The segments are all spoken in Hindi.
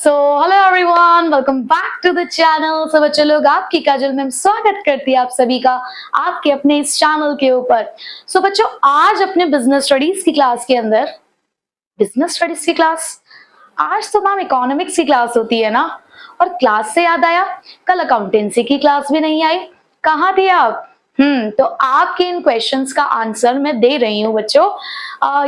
So hello everyone, welcome back to the channel. सब बच्चे लोग, आपकी काजल मैम स्वागत करती है आप सभी का आपके अपने इस चैनल के ऊपर। सो बच्चों, आज अपने बिजनेस स्टडीज की क्लास के अंदर बिजनेस स्टडीज की क्लास, आज तो मैम इकोनॉमिक्स की क्लास होती है ना। और क्लास से याद आया, कल अकाउंटेंसी की क्लास भी नहीं आई, कहाँ थे आप? तो आपके इन क्वेश्चंस का आंसर मैं दे रही हूँ बच्चों।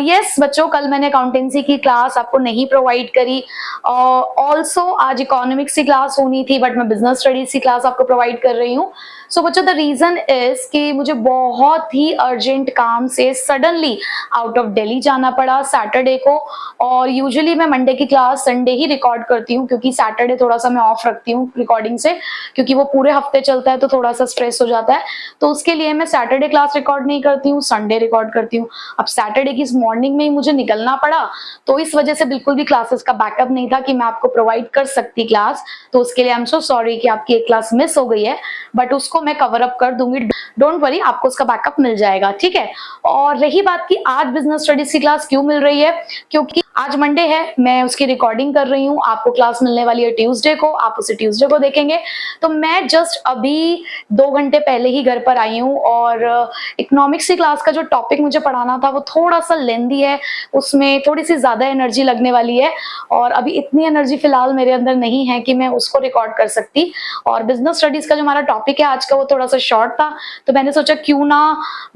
यस बच्चों, कल मैंने अकाउंटेंसी की क्लास आपको नहीं प्रोवाइड करी। ऑल्सो आज इकोनॉमिक्स की क्लास होनी थी, बट मैं बिजनेस स्टडीज की क्लास आपको प्रोवाइड कर रही हूँ। सो बच्चों, द रीजन इज कि मुझे बहुत ही अर्जेंट काम से सडनली आउट ऑफ दिल्ली जाना पड़ा सैटरडे को। और यूजुअली मैं मंडे की क्लास संडे ही रिकॉर्ड करती हूँ, क्योंकि सैटरडे थोड़ा सा मैं ऑफ रखती हूँ रिकॉर्डिंग से, क्योंकि वो पूरे हफ्ते चलता है तो थोड़ा सा स्ट्रेस हो जाता है। तो उसके लिए मैं सैटरडे क्लास रिकॉर्ड नहीं करती हूँ, संडे रिकॉर्ड करती हूँ। अब सैटरडे की इस मॉर्निंग में ही मुझे निकलना पड़ा, तो इस वजह से बिल्कुल भी क्लासेस का बैकअप नहीं था कि मैं आपको प्रोवाइड कर सकती क्लास। तो उसके लिए आई एम सो सॉरी कि आपकी एक क्लास मिस हो गई है, बट उसको मैं कवर अप कर दूंगी। डोंट वरी, आपको उसका बैकअप मिल जाएगा, ठीक है। और रही बात की आज बिजनेस स्टडीज की क्लास क्यों मिल रही है, क्योंकि आज मंडे है, मैं उसकी रिकॉर्डिंग कर रही हूँ। आपको क्लास मिलने वाली है ट्यूसडे को, आप उसे ट्यूसडे को देखेंगे। तो मैं जस्ट अभी 2 घंटे पहले ही घर पर आई हूँ, और इकोनॉमिक्स की क्लास का जो टॉपिक मुझे पढ़ाना था वो थोड़ा सा लेंदी है, उसमें थोड़ी सी ज्यादा एनर्जी लगने वाली है, और अभी इतनी एनर्जी फिलहाल मेरे अंदर नहीं है कि मैं उसको रिकॉर्ड कर सकती। और बिजनेस स्टडीज का जो हमारा टॉपिक है आज का, वो थोड़ा सा शॉर्ट था, तो मैंने सोचा क्यों ना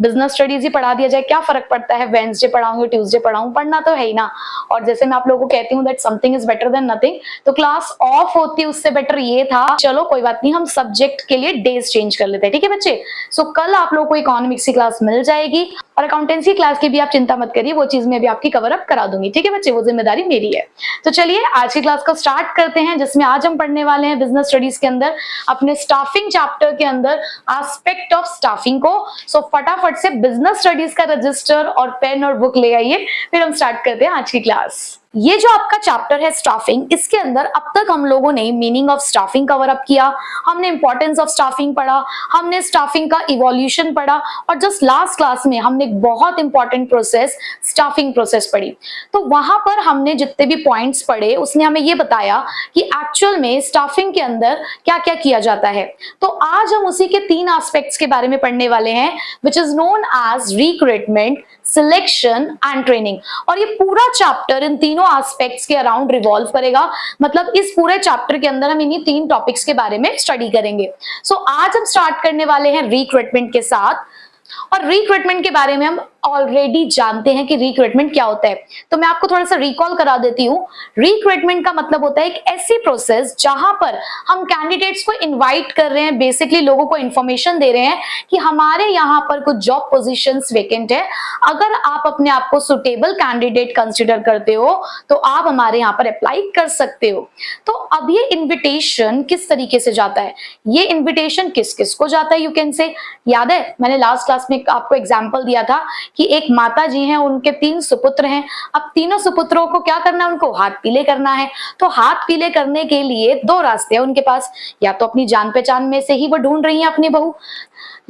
बिजनेस स्टडीज ही पढ़ा दिया जाए। क्या फर्क पड़ता है, वेडनेसडे पढ़ाऊंगी ट्यूसडे पढ़ाऊं, पढ़ना तो है ही ना। और जैसे मैं आप लोगों को कहती हूँ that something is better than nothing, तो क्लास ऑफ होती उससे बेटर ये था। चलो कोई बात नहीं, हम सब्जेक्ट के लिए डेज चेंज कर लेते हैं, ठीक है बच्चे। सो कल आप लोगों को इकोनॉमिक्स की क्लास मिल जाएगी, और अकाउंटेंसी क्लास की भी आप चिंता मत करिए, वो चीज मैं भी आपकी कवर अप करा दूंगी, ठीक है बच्चे, वो जिम्मेदारी मेरी है। तो चलिए आज की क्लास को स्टार्ट करते हैं, जिसमें आज हम पढ़ने वाले हैं बिजनेस स्टडीज के अंदर अपने स्टाफिंग चैप्टर के अंदर एस्पेक्ट ऑफ स्टाफिंग को। सो फटाफट से बिजनेस स्टडीज का रजिस्टर और पेन और बुक ले आइए, फिर हम स्टार्ट करते हैं आज की क्लास। ये जो आपका चैप्टर है स्टाफिंग, इसके अंदर अब तक हम लोगों ने meaning of staffing cover up किया, हमने इंपॉर्टेंस ऑफ स्टाफिंग पढ़ा, हमने स्टाफिंग का इवोल्यूशन पढ़ा, और जस्ट लास्ट क्लास में हमने एक बहुत इंपॉर्टेंट प्रोसेस स्टाफिंग प्रोसेस पढ़ी। तो वहां पर हमने जितने भी पॉइंट्स पढ़े, उसने हमें ये बताया कि एक्चुअल में स्टाफिंग के अंदर क्या क्या किया जाता है। तो आज हम उसी के 3 एस्पेक्ट्स के बारे में पढ़ने वाले हैं, which is known as recruitment, selection and training. और ये पूरा चैप्टर इन तीनों एस्पेक्ट्स के अराउंड रिवॉल्व करेगा, मतलब इस पूरे चैप्टर के अंदर हम इन्हीं 3 टॉपिक्स के बारे में स्टडी करेंगे। सो आज हम स्टार्ट करने वाले हैं रिक्रूटमेंट के साथ। और रिक्रूटमेंट के बारे में हम ऑलरेडी जानते हैं कि रिक्रूटमेंट क्या होता है, तो मैं आपको थोड़ा सा रिकॉल करा देती हूँ। रिक्रूटमेंट का मतलब होता है एक ऐसी प्रोसेस जहां पर हम कैंडिडेट्स को इनवाइट कर रहे हैं, बेसिकली लोगों को इंफॉर्मेशन दे रहे हैं कि हमारे यहाँ पर कुछ जॉब पोजीशंस वेकेंट है, अगर आप अपने आप को सुटेबल कैंडिडेट कंसिडर करते हो तो आप हमारे यहाँ पर अप्लाई कर सकते हो। तो अब ये इन्विटेशन किस तरीके से जाता है, ये इन्विटेशन किस किस को जाता है, यू कैन से, याद है मैंने लास्ट क्लास में आपको एग्जाम्पल दिया था कि एक माता जी हैं, उनके 3 सुपुत्र हैं। अब तीनों सुपुत्रों को क्या करना है, उनको हाथ पीले करना है। तो हाथ पीले करने के लिए 2 रास्ते हैं उनके पास, या तो अपनी जान पहचान में से ही वो ढूंढ रही हैं अपनी बहू,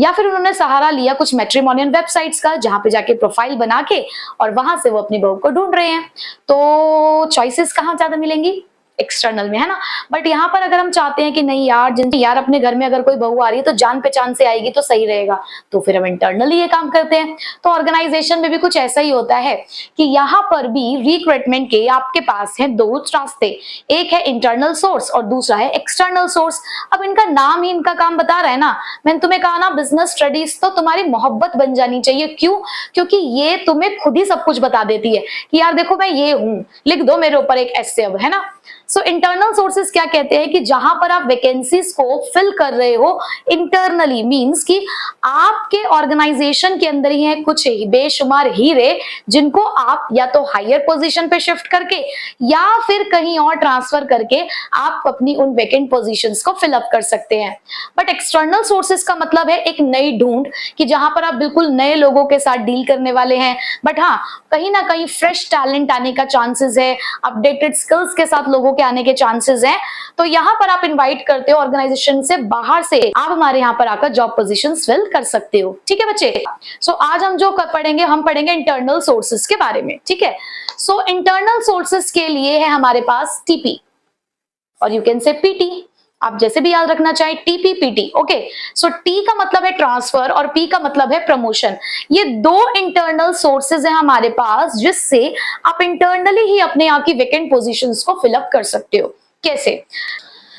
या फिर उन्होंने सहारा लिया कुछ मैट्रिमोनियल वेबसाइट्स का, जहां पे जाके प्रोफाइल बना के और वहां से वो अपनी बहू को ढूंढ रहे हैं। तो चॉइसेस कहाँ ज्यादा मिलेंगी, एक्सटर्नल में, है ना। बट यहाँ पर अगर हम चाहते हैं कि नहीं यार अपने घर में अगर कोई बहू आ रही है तो जान पहचान से आएगी तो सही रहेगा, तो फिर हम इंटरनली ये काम करते हैं। तो ऑर्गेनाइजेशन में भी कुछ ऐसा ही होता है कि यहाँ पर भी रिक्रूटमेंट के आपके पास है 2 रास्ते, एक है इंटरनल सोर्स और दूसरा है एक्सटर्नल सोर्स। अब इनका नाम ही इनका काम बता रहा है ना। मैंने तुम्हें कहा ना, बिजनेस स्टडीज तो तुम्हारी मोहब्बत बन जानी चाहिए। क्यों? क्योंकि ये तुम्हें खुद ही सब कुछ बता देती है कि यार देखो मैं ये हूं, लिख दो मेरे ऊपर एक ऐसे, अब है ना। सो इंटरनल सोर्सेस क्या कहते हैं कि जहां पर आप वैकेंसीज को फिल कर रहे हो इंटरनली, मींस कि आपके ऑर्गेनाइजेशन के अंदर ही हैं कुछ बेशुमार हीरे, जिनको आप या तो हायर पोजीशन पे शिफ्ट करके या फिर कहीं और ट्रांसफर करके आप अपनी उन वैकेंट पोजीशंस को फिल अप कर सकते हैं। बट एक्सटर्नल सोर्सेस का मतलब है एक नई ढूंढ, कि जहां पर आप बिल्कुल नए लोगों के साथ डील करने वाले हैं, बट हाँ कहीं ना कहीं फ्रेश टैलेंट आने का चांसेस है, अपडेटेड स्किल्स के साथ लोगों के आने के चांसेस हैं। तो यहाँ पर आप इनवाइट करते हो ऑर्गेनाइजेशन से बाहर से, आप हमारे यहाँ पर आकर जॉब पोजीशंस फिल कर सकते हो, ठीक है बच्चे। सो आज हम जो पढ़ेंगे, हम पढ़ेंगे इंटरनल सोर्सेस के बारे में, ठीक है। सो इंटरनल सोर्सेस के लिए है हमारे पास टीपी। और यू कैन से पीटी, आप जैसे भी याद रखना चाहे, TP PT. Okay, so T का मतलब है ट्रांसफर और पी का मतलब है प्रमोशन। ये दो इंटरनल सोर्सेज है हमारे पास जिससे आप इंटरनली ही अपने यहाँ की वेकेंट पोजीशंस को फिलअप कर सकते हो। कैसे?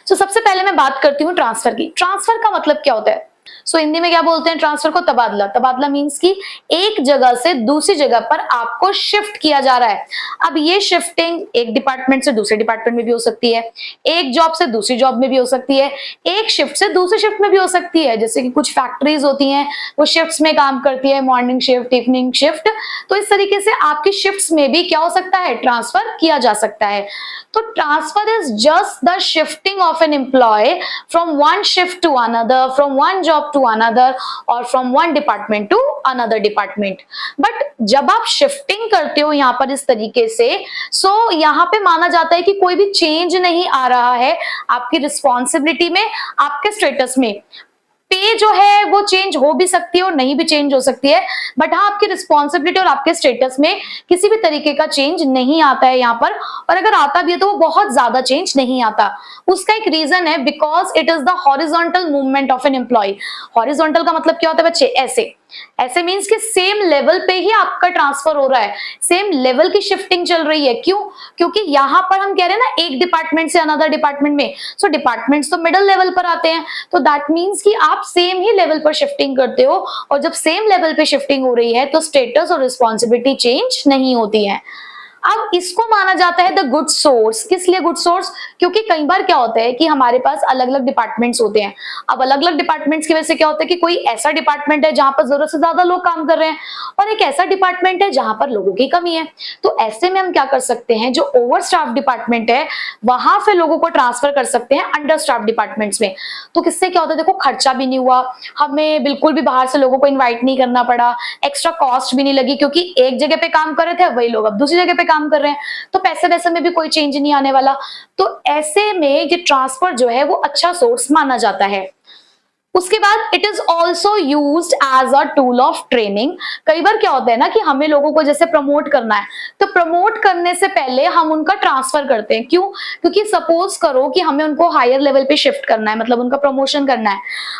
सबसे पहले मैं बात करती हूँ ट्रांसफर की। ट्रांसफर का मतलब क्या होता है? हिंदी में क्या बोलते हैं ट्रांसफर को? तबादला। तबादला मीन्स कि एक जगह से दूसरी जगह पर आपको शिफ्ट किया जा रहा है। अब ये शिफ्टिंग एक डिपार्टमेंट से दूसरे डिपार्टमेंट में भी हो सकती है, एक जॉब से दूसरी जॉब में भी हो सकती है, एक शिफ्ट से दूसरी शिफ्ट में भी हो सकती है। जैसे कि कुछ फैक्ट्रीज होती हैं, वो शिफ्ट्स में काम करती है, मॉर्निंग शिफ्ट, इवनिंग शिफ्ट। तो इस तरीके से आपकी शिफ्ट्स में भी क्या हो सकता है? ट्रांसफर किया जा सकता है। तो transfer is just the shifting of an employ from one shift to another, from one job to another और from one department to another department. But जब आप शिफ्टिंग करते हो यहाँ पर इस तरीके से, यहाँ पे माना जाता है कि कोई भी चेंज नहीं आ रहा है आपकी रिस्पॉन्सिबिलिटी में, आपके स्टेटस में। पे जो है वो चेंज हो भी सकती है और नहीं भी चेंज हो सकती है, बट हाँ, आपकी रिस्पॉन्सिबिलिटी और आपके स्टेटस में किसी भी तरीके का चेंज नहीं आता है यहाँ पर। और अगर आता भी है तो वो बहुत ज्यादा चेंज नहीं आता। उसका एक रीजन है, because it is the horizontal movement of an employee. Horizontal का मतलब क्या होता है बच्चे? ऐसे। ऐसे मीन्स कि सेम लेवल पे ही आपका ट्रांसफर हो रहा है, सेम लेवल की शिफ्टिंग चल रही है। क्यों? क्योंकि यहाँ पर हम कह रहे हैं ना, एक डिपार्टमेंट से अनदर डिपार्टमेंट में। डिपार्टमेंट्स तो मिडिल लेवल पर आते हैं, तो दैट मीन्स कि आप सेम ही लेवल पर शिफ्टिंग करते हो। और जब सेम लेवल पे शिफ्टिंग हो रही है तो स्टेटस और रिस्पॉन्सिबिलिटी चेंज नहीं होती है। अब इसको माना जाता है द गुड सोर्स। किस लिए गुड सोर्स? क्योंकि कई बार क्या होता है कि हमारे पास अलग अलग डिपार्टमेंट्स होते हैं। अब अलग अलग डिपार्टमेंट्स की वजह से क्या होता है कि कोई ऐसा डिपार्टमेंट है जहां पर जरूरत से ज्यादा लोग काम कर रहे हैं और एक ऐसा डिपार्टमेंट है जहां पर लोगों की कमी है। तो ऐसे में हम क्या कर सकते हैं, जो ओवर स्टाफ डिपार्टमेंट है वहां से लोगों को ट्रांसफर कर सकते हैं अंडर स्टाफ डिपार्टमेंट्स में। तो किससे क्या होता है? देखो, खर्चा भी नहीं हुआ, हमें बिल्कुल भी बाहर से लोगों को इन्वाइट नहीं करना पड़ा, एक्स्ट्रा कॉस्ट भी नहीं लगी, क्योंकि एक जगह पे काम कर रहे थे वही लोग अब दूसरी जगह पे काम कर रहे हैं, तो पैसे वैसे में भी कोई चेंज नहीं आने वाला। तो ऐसे में ये ट्रांसफर जो है वो अच्छा सोर्स माना जाता है। उसके बाद it is also used as a tool of training. कई बार क्या होता है ना कि हमें लोगों को जैसे प्रमोट करना है, तो प्रमोट करने से पहले हम उनका ट्रांसफर करते हैं। क्यों? क्योंकि सपोज करो कि हमें उनको हायर लेवल पे शिफ्ट करना है, मतलब उनका प्रमोशन करना है।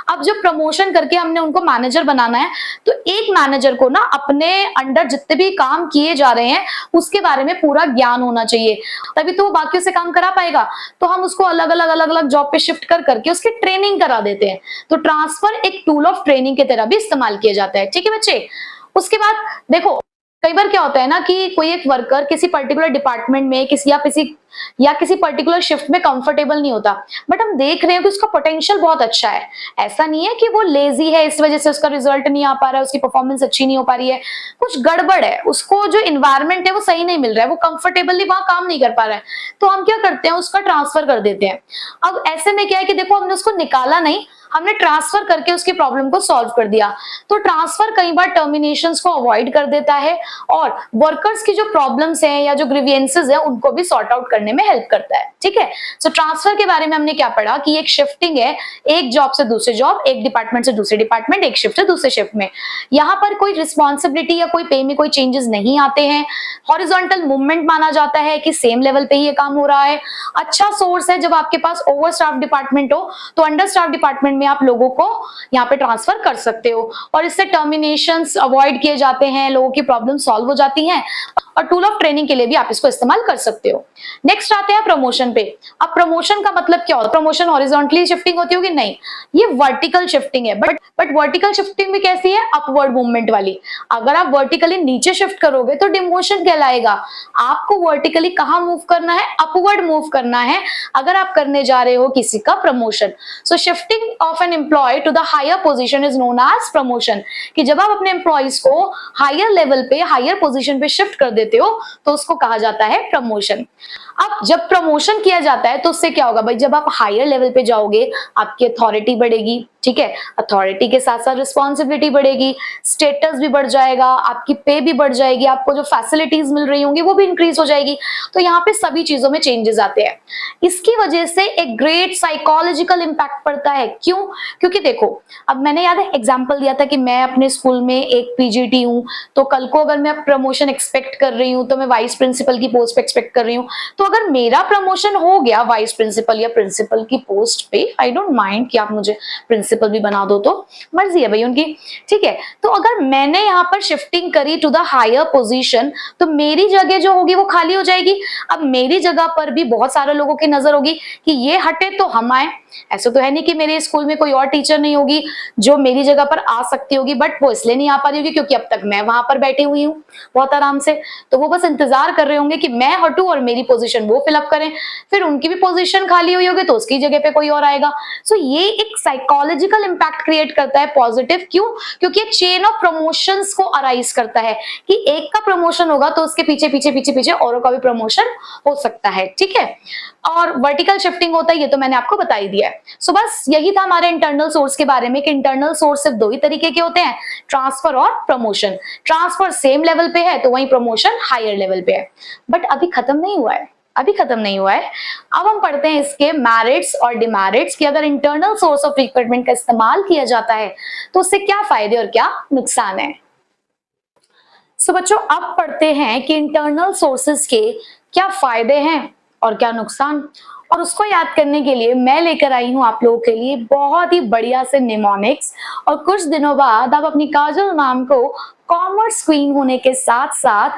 अब जब प्रमोशन करके हमने उनको मैनेजर बनाना है, तो एक मैनेजर को ना अपने अंडर जितने भी काम किए जा रहे हैं उसके बारे में पूरा ज्ञान होना चाहिए, तभी तो वो बाकियों से काम करा पाएगा। तो हम उसको अलग अलग जॉब पे शिफ्ट कर करके उसकी ट्रेनिंग करा देते हैं। तो ट्रांसफर एक टूल ऑफ ट्रेनिंग की तरह भी इस्तेमाल किया जाता है। ठीक है बच्चे? उसके बाद देखो, कई बार क्या होता है ना कि कोई एक वर्कर किसी पर्टिकुलर डिपार्टमेंट में किसी पर्टिकुलर शिफ्ट में कंफर्टेबल नहीं होता, बट हम देख रहे हैं कि उसका पोटेंशियल बहुत अच्छा है। ऐसा नहीं है कि वो लेजी है इस वजह से उसका रिजल्ट नहीं आ पा रहा है, उसकी परफॉर्मेंस अच्छी नहीं हो पा रही है, कुछ गड़बड़ है, उसको जो इन्वायरमेंट है वो सही नहीं मिल रहा है, वो कंफर्टेबली वहां काम नहीं कर पा रहा है। तो हम क्या करते हैं, उसका ट्रांसफर कर देते हैं। अब ऐसे में क्या है कि देखो, हमने उसको निकाला नहीं, हमने ट्रांसफर करके उसकी प्रॉब्लम को सॉल्व कर दिया। तो ट्रांसफर कई बार टर्मिनेशंस को अवॉइड कर देता है और वर्कर्स की जो प्रॉब्लम्स हैं या जो ग्रीवियंसेस हैं उनको भी सॉर्ट आउट करने में हेल्प करता है। ठीक है? सो ट्रांसफर के बारे में हमने क्या पढ़ा कि एक शिफ्टिंग है, एक जॉब से दूसरे जॉब, एक डिपार्टमेंट से दूसरे डिपार्टमेंट, एक शिफ्ट से दूसरे शिफ्ट में। यहाँ पर कोई रिस्पॉन्सिबिलिटी या कोई पे में कोई चेंजेस नहीं आते हैं। हॉरिजॉन्टल मूवमेंट माना जाता है कि सेम लेवल पे ही ये काम हो रहा है। अच्छा सोर्स है, जब आपके पास ओवर स्टाफ डिपार्टमेंट हो तो अंडर स्टाफ डिपार्टमेंट में आप लोगों को यहाँ पे ट्रांसफर कर सकते हो और इससे टर्मिनेशंस अवॉइड किए जाते हैं, लोगों की प्रॉब्लम सॉल्व हो जाती हैं और टूल ऑफ ट्रेनिंग के लिए भी आप इसको इस्तेमाल कर सकते हो। नेक्स्ट आते हैं प्रमोशन पे। अब प्रमोशन का मतलब क्या होता है? प्रमोशन हॉरिजॉन्टली शिफ्टिंग होती होगी? नहीं, ये वर्टिकल शिफ्टिंग है। बट वर्टिकल शिफ्टिंग भी कैसी है? अपवर्ड मूवमेंट वाली। अगर आप वर्टिकली नीचे शिफ्ट करोगे तो डिमोशन कहलाएगा। आपको वर्टिकली कहां मूव करना है? अपवर्ड मूव करना है अगर आप करने जा रहे हो किसी का promotion. So shifting of an employee to the higher position is known as promotion. कि जब आप अपने एम्प्लॉइज को हायर लेवल पे, हायर पोजीशन पे शिफ्ट कर देते हो तो उसको कहा जाता है प्रमोशन। अब जब प्रमोशन किया जाता है तो उससे क्या होगा भाई? जब आप हायर लेवल पे जाओगे आपकी अथॉरिटी बढ़ेगी, ठीक है, अथॉरिटी के साथ साथ रिस्पॉन्सिबिलिटी बढ़ेगी, स्टेटस भी बढ़ जाएगा, आपकी पे भी बढ़ जाएगी, आपको जो फैसिलिटीज मिल रही होंगी वो भी इंक्रीज हो जाएगी। तो यहाँ पे सभी चीजों में चेंजेस आते हैं। इसकी वजह से एक ग्रेट साइकोलॉजिकल इंपैक्ट पड़ता है। क्यों? क्योंकि देखो, अब मैंने याद है एग्जांपल दिया था कि मैं अपने स्कूल में एक पीजीटी हूं, तो कल को अगर मैं प्रमोशन एक्सपेक्ट कर रही हूं तो मैं वाइस प्रिंसिपल की पोस्ट पे एक्सपेक्ट कर रही हूं। तो अगर मेरा प्रमोशन हो गया वाइस प्रिंसिपल या प्रिंसिपल की पोस्ट पे, आई डोंट माइंड कि आप मुझे प्रिंसिपल भी बना दो, तो मर्जी है भाई उनकी, ठीक है। तो अगर मैंने यहाँ पर शिफ्टिंग करी टू द हायर पोजीशन, तो मेरी जगह जो होगी वो खाली हो जाएगी। अब मेरी जगह पर भी बहुत सारे लोगों की नजर होगी कि ये हटे तो हम आए। ऐसा तो है नहीं कि मेरे स्कूल में कोई और टीचर नहीं होगी जो मेरी जगह पर आ सकती होगी, बट वो इसलिए नहीं आ पा रही होगी क्योंकि अब तक मैं वहां पर बैठी हुई हूँ बहुत आराम से। तो वो बस इंतजार कर रहे होंगे कि मैं हटूं और मेरी पोजीशन वो फिलअप करें, फिर उनकी भी पोजीशन खाली हुई होगी तो उसकी जगह पे कोई और आएगा। सो ये एक साइकोलॉजिकल इंपैक्ट क्रिएट करता है पॉजिटिव। क्यों? क्योंकि ये चेन ऑफ प्रमोशंस को अराइज करता है कि एक का प्रमोशन होगा तो उसके पीछे पीछे पीछे पीछे औरों का भी प्रमोशन हो सकता है, ठीक है। और वर्टिकल शिफ्टिंग होता है, ये तो मैंने आपको बता ही दिया है। सो बस यही था हमारे इंटरनल सोर्स के बारे में कि इंटरनल सोर्स सिर्फ दो ही तरीके के होते हैं, ट्रांसफर और प्रमोशन। ट्रांसफर सेम लेवल पे है तो वहीं प्रमोशन हायर लेवल पे है। बट अभी खत्म नहीं हुआ है, अभी खत्म नहीं हुआ है। अब हम पढ़ते हैं इसके मेरिट्स और डिमेरिट्स कि अगर इंटरनल सोर्स ऑफ रिक्रूटमेंट का इस्तेमाल किया जाता है तो उससे क्या फायदे और क्या नुकसान है। सो बच्चों, अब पढ़ते हैं कि इंटरनल सोर्सेस के क्या फायदे हैं और क्या नुकसान। और उसको याद करने के लिए मैं लेकर आई हूं आप लोगों के लिए बहुत ही बढ़िया से निमोनिक्स। और कुछ दिनों बाद आप अपनी काजल मैम को कॉमर्स क्वीन होने के साथ साथ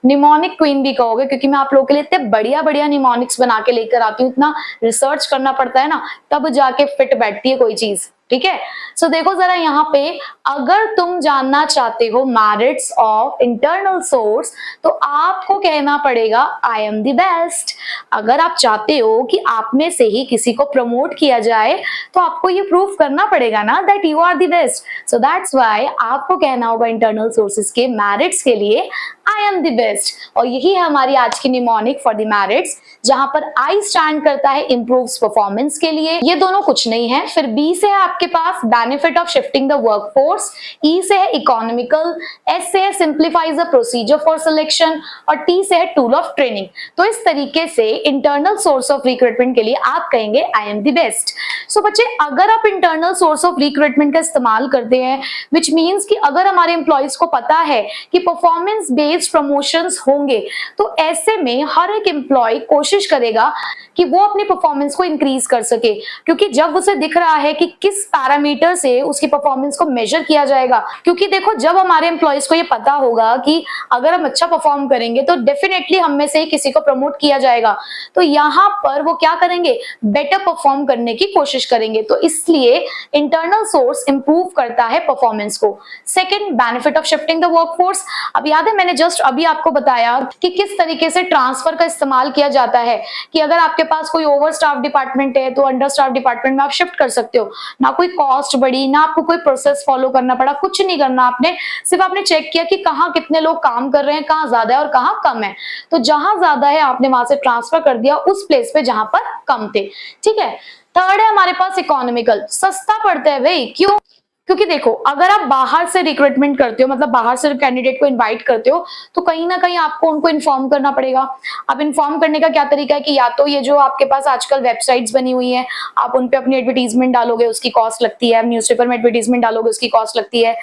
निमोनिक क्वीन भी कहोगे, क्योंकि मैं आप लोगों के लिए इतने बढ़िया बढ़िया निमोनिक्स बना के लेकर आती हूँ। इतना रिसर्च करना पड़ता है ना, तब जाके फिट बैठती है कोई चीज, ठीक है। सो देखो जरा यहाँ पे, अगर तुम जानना चाहते हो मेरिट्स ऑफ इंटरनल सोर्स तो आपको कहना पड़ेगा आई एम द बेस्ट। अगर आप चाहते हो कि आप में से ही किसी को प्रमोट किया जाए तो आपको ये प्रूव करना पड़ेगा ना that you are the best. So that's why आपको कहना होगा इंटरनल सोर्सेज के मेरिट्स के लिए आई एम द बेस्ट। और यही है हमारी आज की निमोनिक फॉर द मेरिट्स, जहां पर आई स्टैंड करता है इंप्रूव्स परफॉर्मेंस के लिए, ये दोनों कुछ नहीं है। फिर बी से है आपके पास benefit of shifting the workforce, E से है इकोनॉमिकल, एस से है simplifies the procedure for selection और टी से है टूल ऑफ ट्रेनिंग। तो इस तरीके से इंटरनल सोर्स ऑफ रिक्रूटमेंट के लिए आप कहेंगे आई एम द बेस्ट। सो बच्चे, अगर आप इंटरनल सोर्स ऑफ रिक्रूटमेंट का इस्तेमाल करते हैं, विच मीन्स कि अगर हमारे एम्प्लॉइज को पता है कि परफॉर्मेंस बेस्ड प्रमोशंस होंगे, तो ऐसे में हर एक एम्प्लॉय कोशिश करेगा कि वो अपनी परफॉर्मेंस को इंक्रीज कर सके, क्योंकि जब उसे दिख रहा है कि किस पैरामीटर से उसकी परफॉर्मेंस को मेजर किया जाएगा। क्योंकि देखो, जब हमारे एम्प्लॉइज को ये पता होगा कि अगर हम अच्छा परफॉर्म करेंगे तो डेफिनेटली हम में से ही किसी को प्रमोट किया जाएगा, तो यहाँ पर वो क्या करेंगे, बेटर परफॉर्म करने की कोशिश करेंगे। तो इसलिए इंटरनल सोर्स इंप्रूव करता है परफॉर्मेंस को। Second, benefit of shifting the workforce. अब याद है मैंने जस्ट अभी आपको बताया कि किस तरीके से ट्रांसफर का इस्तेमाल किया जाता है, कि अगर आपके पास कोई ओवर स्टाफ डिपार्टमेंट है तो अंडर स्टाफ डिपार्टमेंट में आप शिफ्ट कर सकते हो। ना कोई कॉस्ट बढ़ी, ना आपको कोई प्रोसेस फॉलो करना पड़ा, कुछ नहीं करना आपने, सिर्फ आपने चेक किया कि कहाँ कितने लोग काम कर रहे हैं, कहाँ ज्यादा है और कहाँ कम है। तो जहां ज्यादा है आपने वहां से ट्रांसफर कर दिया उस प्लेस पे जहां पर कम थे, ठीक है। थर्ड है हमारे पास इकोनॉमिकल, सस्ता पड़ता है भाई। क्यों? क्योंकि देखो, अगर आप बाहर से रिक्रूटमेंट करते हो, मतलब बाहर से कैंडिडेट को इनवाइट करते हो, तो कहीं ना कहीं आपको उनको इन्फॉर्म करना पड़ेगा। अब इन्फॉर्म करने का क्या तरीका है कि या तो ये जो आपके पास आजकल वेबसाइट्स बनी हुई हैं, आप उन पे अपनी एडवर्टीजमेंट डालोगे, उसकी कॉस्ट लगती है, न्यूज़पेपर में एडवर्टीजमेंट डालोगे, उसकी कॉस्ट लगती है।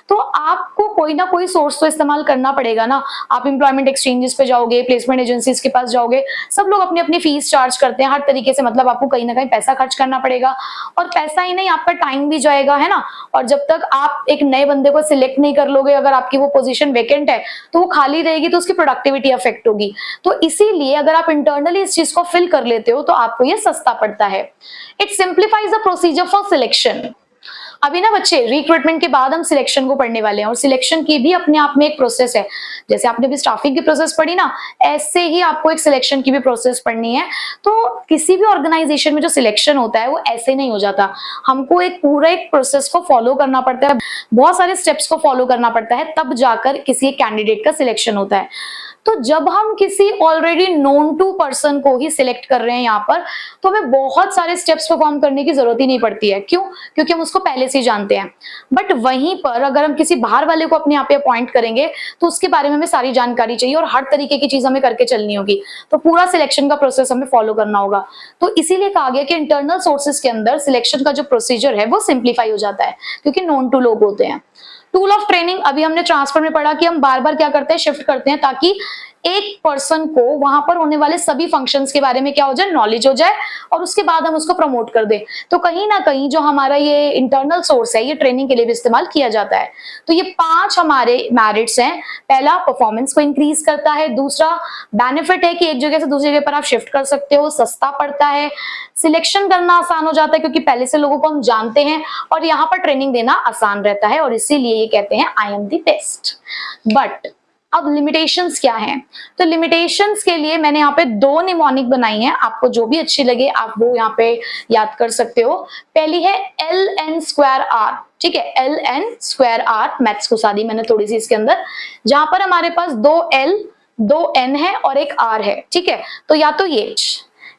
तो आपको कोई ना कोई सोर्स तो इस्तेमाल करना पड़ेगा ना। आप एम्प्लॉयमेंट एक्सचेंजेस पे जाओगे, प्लेसमेंट एजेंसीज के पास जाओगे, सब लोग अपनी अपनी फीस चार्ज करते हैं हर तरीके से, मतलब आपको कहीं ना कहीं पैसा खर्च करना पड़ेगा। और पैसा ही नहीं, आपका टाइम भी जाएगा, है ना। और जब तक आप एक नए बंदे को सिलेक्ट नहीं कर लोगे, अगर आपकी वो पोजीशन वेकेंट है तो वो खाली रहेगी, तो उसकी प्रोडक्टिविटी अफेक्ट होगी। तो इसीलिए अगर आप इंटरनली इस चीज को फिल कर लेते हो तो आपको ये सस्ता पड़ता है। It simplifies the procedure for selection. अभी ना बच्चे, रिक्रूटमेंट के बाद हम सिलेक्शन को पढ़ने वाले हैं, और सिलेक्शन की भी अपने आप में एक प्रोसेस है। जैसे आपने भी स्टाफिंग की प्रोसेस पढ़ी ना, ऐसे ही आपको एक सिलेक्शन की भी प्रोसेस पढ़नी है। तो किसी भी ऑर्गेनाइजेशन में जो सिलेक्शन होता है वो ऐसे नहीं हो जाता, हमको एक पूरा एक प्रोसेस को फॉलो करना पड़ता है, बहुत सारे स्टेप्स को फॉलो करना पड़ता है, तब जाकर किसी एक कैंडिडेट का सिलेक्शन होता है। तो जब हम किसी ऑलरेडी नोन टू पर्सन को ही सिलेक्ट कर रहे हैं यहाँ पर, तो हमें बहुत सारे स्टेप्स परफॉर्म करने की जरूरत ही नहीं पड़ती है। क्यों? क्योंकि हम उसको पहले से ही जानते हैं। बट वहीं पर अगर हम किसी बाहर वाले को अपने यहाँ पे अपॉइंट करेंगे तो उसके बारे में हमें सारी जानकारी चाहिए और हर तरीके की चीज हमें करके चलनी होगी, तो पूरा सिलेक्शन का प्रोसेस हमें फॉलो करना होगा। तो इसीलिए कहा गया कि इंटरनल सोर्सेज के अंदर सिलेक्शन का जो प्रोसीजर है वो सिंप्लीफाई हो जाता है, क्योंकि नोन टू लोग होते हैं। टूल ऑफ ट्रेनिंग अभी हमने ट्रांसफर में पढ़ा कि हम बार बार क्या करते हैं, शिफ्ट करते हैं, ताकि एक पर्सन को वहां पर होने वाले सभी फंक्शंस के बारे में क्या हो जाए, नॉलेज हो जाए, और उसके बाद हम उसको प्रमोट कर दें। तो कहीं ना कहीं जो हमारा ये इंटरनल सोर्स है, ये ट्रेनिंग के लिए भी इस्तेमाल किया जाता है। तो ये 5 हमारे मेरिट्स हैं। पहला, परफॉर्मेंस को इंक्रीज करता है। दूसरा, बेनिफिट है कि एक जगह से दूसरी जगह पर आप शिफ्ट कर सकते हो, सस्ता पड़ता है, सिलेक्शन करना आसान हो जाता है क्योंकि पहले से लोगों को हम जानते हैं, और यहाँ पर ट्रेनिंग देना आसान रहता है, और इसीलिए ये कहते हैं I am the best. But अब लिमिटेशंस क्या हैं? तो लिमिटेशंस के लिए मैंने यहाँ पे 2 निमोनिक बनाई हैं, आपको जो भी अच्छी लगे आप वो यहाँ पे याद कर सकते हो। पहली है ln²r, ठीक है, ln²r, मैथ्स को सादी मैंने थोड़ी सी इसके अंदर, जहां पर हमारे पास 2 l 2 n है और एक r है, ठीक है। तो या तो ये,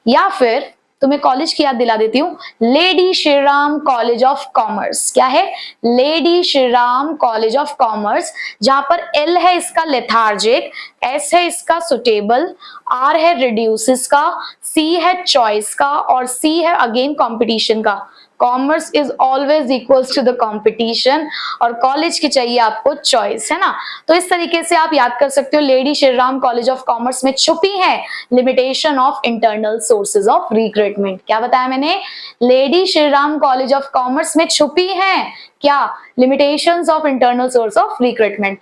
या फिर तुम्हें कॉलेज की याद दिला देती हूँ, lady Shriram college of commerce. क्या है? Lady Shriram college of commerce, जहां पर L है इसका लेथार्जिक, S है इसका सुटेबल, R है रिड्यूसिस का, C है चॉइस का, और C है अगेन कंपटीशन का। Commerce is always equals to the competition, और कॉलेज की चाहिए आपको चॉइस, है ना। तो इस तरीके से आप याद कर सकते हो, Lady Shriram college of Commerce में छुपी है limitation of internal sources of recruitment. क्या बताया मैंने? Lady Shriram college of Commerce में छुपी है क्या? Limitations of internal source of recruitment.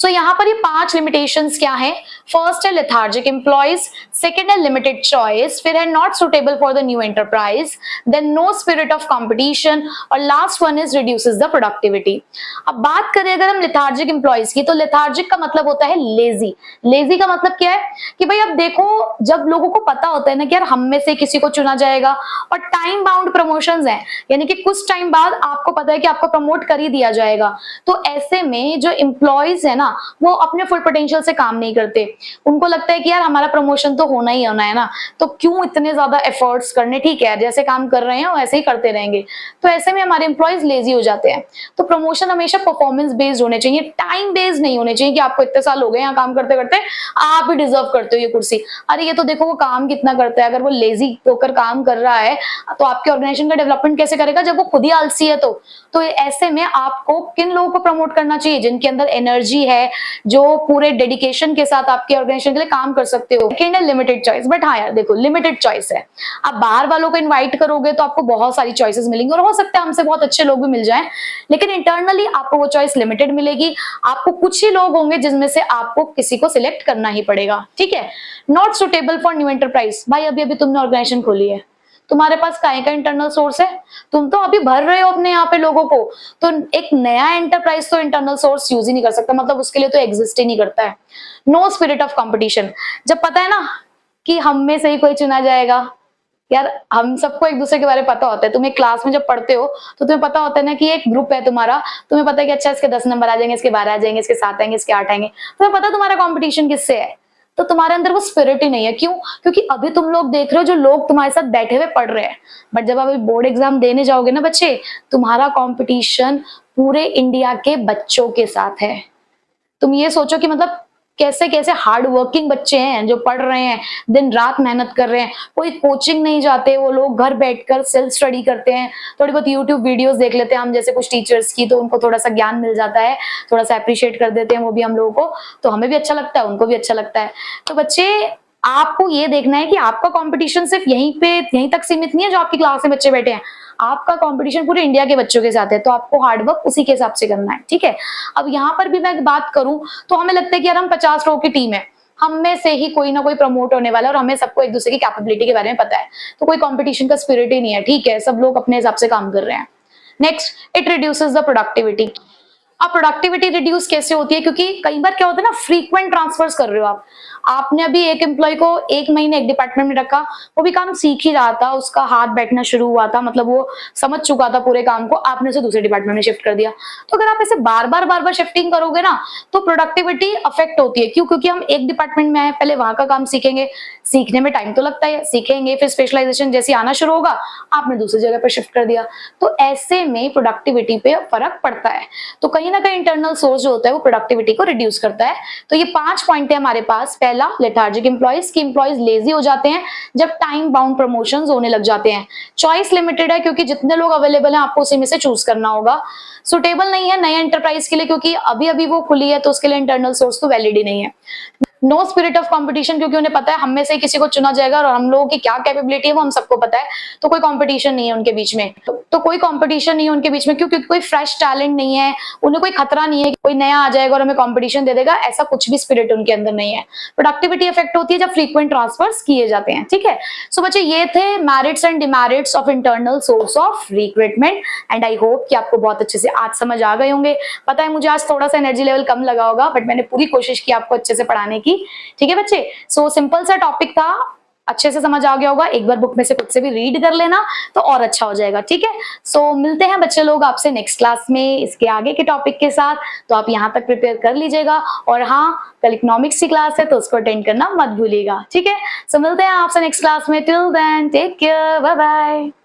So यहाँ पर ये 5 लिमिटेशंस क्या है? फर्स्ट है लेथार्जिक एम्प्लॉइज, सेकेंड है लिमिटेड चॉइस, फिर है not suitable for the new enterprise, then no spirit of competition, और last one is reduces the productivity. अब बात करें अगर हम लेथार्जिक एम्प्लॉइज की, तो लेथार्जिक का मतलब होता है लेजी। लेजी का मतलब क्या है कि भाई अब देखो, जब लोगों को पता होता है ना कि यार हम में से किसी को चुना जाएगा, और टाइम बाउंड प्रमोशंस हैं, यानी कि कुछ टाइम बाद आपको पता है कि आपको प्रमोट कर ही दिया जाएगा, तो ऐसे में जो एम्प्लॉइज है ना, वो अपने फुल पोटेंशियल से काम नहीं करते। उनको लगता है कि यार हमारा प्रमोशन तो होना ही होना है ना, तो क्यों इतने ज्यादा एफर्ट्स करने, ठीक है जैसे काम कर रहे हैं वैसे ही करते रहेंगे। तो ऐसे में हमारे एम्प्लॉइज लेजी हो जाते हैं। तो प्रमोशन हमेशा परफॉर्मेंस बेस्ड होने चाहिए, टाइम बेस्ड नहीं होने चाहिए कि आपको इतने साल हो गए यहाँ काम करते करते, आप भी डिजर्व करते हो ये कुर्सी। अरे ये तो देखो वो काम कितना करता है, अगर वो लेजी होकर काम कर रहा है तो आपके ऑर्गेनाइजेशन का डेवलपमेंट कैसे करेगा जब वो खुद ही आलसी है। तो ऐसे में आपको किन लोगों को प्रमोट करना चाहिए? जिनके अंदर एनर्जी है, जो पूरे डेडिकेशन के साथ आपके ऑर्गेनाइजेशन के लिए काम कर सकते हो। सेकेंड है लिमिटेड चॉइस। बट हाँ यार देखो, लिमिटेड चॉइस है, आप बाहर वालों को इनवाइट करोगे तो आपको बहुत सारी चॉइसेस मिलेंगी, और हो सकता है हमसे बहुत अच्छे लोग भी मिल जाएं, लेकिन इंटरनली आपको वो चॉइस लिमिटेड मिलेगी। आपको कुछ ही लोग होंगे जिसमें से आपको किसी को सिलेक्ट करना ही पड़ेगा, ठीक है। Not suitable for new enterprise. भाई अभी अभी तुमने ऑर्गेनाइजेशन खोली है, तुम्हारे पास काहे का इंटरनल सोर्स है? तुम तो अभी भर रहे हो अपने यहाँ पे लोगों को, तो एक नया एंटरप्राइज तो इंटरनल सोर्स यूज ही नहीं कर सकता, मतलब उसके लिए तो एग्जिस्ट ही नहीं करता है। No spirit of competition. जब पता है ना कि हम में से ही कोई चुना जाएगा, यार हम सबको एक दूसरे के बारे में पता होता है। तुम एक क्लास में जब पढ़ते हो तो तुम्हें पता होता है ना कि एक ग्रुप है तुम्हारा, तुम्हें पता है कि अच्छा इसके 10 नंबर आ जाएंगे, इसके 12 आ जाएंगे, इसके 7 आएंगे, इसके 8 आएंगे, तुम्हें पता है तुम्हारा कॉम्पिटिशन किससे है। तो तुम्हारे अंदर वो स्पिरिट ही नहीं है। क्यों? क्योंकि अभी तुम लोग देख रहे हो जो लोग तुम्हारे साथ बैठे हुए पढ़ रहे हैं, बट जब अभी बोर्ड एग्जाम देने जाओगे ना बच्चे, तुम्हारा कंपटीशन पूरे इंडिया के बच्चों के साथ है। तुम ये सोचो कि मतलब कैसे कैसे हार्ड वर्किंग बच्चे हैं जो पढ़ रहे हैं, दिन रात मेहनत कर रहे हैं, कोई कोचिंग नहीं जाते, वो लोग घर बैठकर सेल्फ स्टडी करते हैं, थोड़ी बहुत यूट्यूब वीडियोस देख लेते हैं हम जैसे कुछ टीचर्स की, तो उनको थोड़ा सा ज्ञान मिल जाता है, थोड़ा सा अप्रिशिएट कर देते हैं वो भी हम लोगों को, तो हमें भी अच्छा लगता है, उनको भी अच्छा लगता है। तो बच्चे आपको ये देखना है कि आपका कंपटीशन सिर्फ यहीं तक सीमित नहीं है जो आपकी क्लास में बच्चे बैठे हैं, आपका कंपटीशन पूरे इंडिया के बच्चों के साथ है, तो आपको हार्डवर्क उसी के हिसाब से करना है, ठीक है। अब यहाँ पर भी मैं बात करूं तो हमें लगता है कि यार हम 50 लोगों की टीम है, हम में से ही कोई ना कोई प्रमोट होने वाला है, और हमें सबको एक दूसरे की कैपेबिलिटी के बारे में पता है, तो कोई कंपटीशन का स्पिरिट ही नहीं है, ठीक है, सब लोग अपने हिसाब से काम कर रहे हैं। Next, it reduces the productivity. अब प्रोडक्टिविटी रिड्यूस कैसे होती है? क्योंकि कई बार क्या होता है ना, फ्रीक्वेंट ट्रांसफर्स कर रहे हो आप। आपने अभी एक एम्प्लॉय को 1 महीने एक डिपार्टमेंट में रखा, वो भी काम सीख ही रहा था, उसका हाथ बैठना शुरू हुआ था, मतलब वो समझ चुका था पूरे काम को, आपने उसे दूसरे डिपार्टमेंट में शिफ्ट कर दिया। तो अगर आप ऐसे बार-बार शिफ्टिंग करोगे ना, तो प्रोडक्टिविटी अफेक्ट होती है। क्यों? क्योंकि हम एक डिपार्टमेंट में आए, पहले वहां का काम सीखेंगे, सीखने में टाइम तो लगता है, सीखेंगे, फिर स्पेशलाइजेशन जैसे आना शुरू होगा, आपने दूसरी जगह पर शिफ्ट कर दिया, तो ऐसे में प्रोडक्टिविटी पे फर्क पड़ता है। तो कहीं ना कहीं इंटरनल सोर्स जो होता है वो प्रोडक्टिविटी को रिड्यूस करता है। तो ये 5 पॉइंट है हमारे पास। पहला, लेथार्जिक एम्प्लॉइज, की एम्प्लॉइज लेजी हो जाते हैं जब टाइम बाउंड प्रमोशंस होने लग जाते हैं। चॉइस लिमिटेड है, क्योंकि जितने लोग अवेलेबल हैं आपको उसी में से चूज करना होगा। सुटेबल नहीं है नए एंटरप्राइज के लिए, क्योंकि अभी अभी वो खुली है, तो उसके लिए इंटरनल सोर्स तो वैलिड ही नहीं है। नो स्पिरिट ऑफ कंपटीशन, क्योंकि उन्हें पता है हम में से किसी को चुना जाएगा और हम लोगों की क्या कैपेबिलिटी है वो हम सबको पता है, तो कोई कंपटीशन नहीं है उनके बीच में। तो कोई कंपटीशन नहीं है उनके बीच में, क्योंकि कोई फ्रेश टैलेंट नहीं है, उन्हें कोई खतरा नहीं है कि कोई नया आ जाएगा और हमें कंपटीशन दे देगा, ऐसा कुछ भी स्पिरिट उनके अंदर नहीं है। प्रोडक्टिविटी इफेक्ट होती है जब फ्रीक्वेंट ट्रांसफर्स किए जाते हैं। ठीक है, सो बच्चे ये थे merits and demerits of internal source of recruitment, and I hope कि आपको बहुत अच्छे से आज समझ आ गए होंगे। पता है मुझे आज थोड़ा सा एनर्जी लेवल कम लगा होगा, बट मैंने पूरी कोशिश की आपको अच्छे से पढ़ाने की। ठीक है बच्चे, सो सिंपल सा टॉपिक था, अच्छे से समझ आ गया होगा। एक बार बुक में से खुद से भी रीड कर लेना तो और अच्छा हो जाएगा। ठीक है, सो मिलते हैं बच्चे लोग आपसे नेक्स्ट क्लास में इसके आगे के टॉपिक के साथ। तो आप यहाँ तक प्रिपेयर कर लीजिएगा, और हाँ, कल इकोनॉमिक्स की क्लास है तो उसको अटेंड करना मत भूलिएगा। ठीक है, सो मिलते हैं आपसे नेक्स्ट क्लास में। Till then take care, bye bye.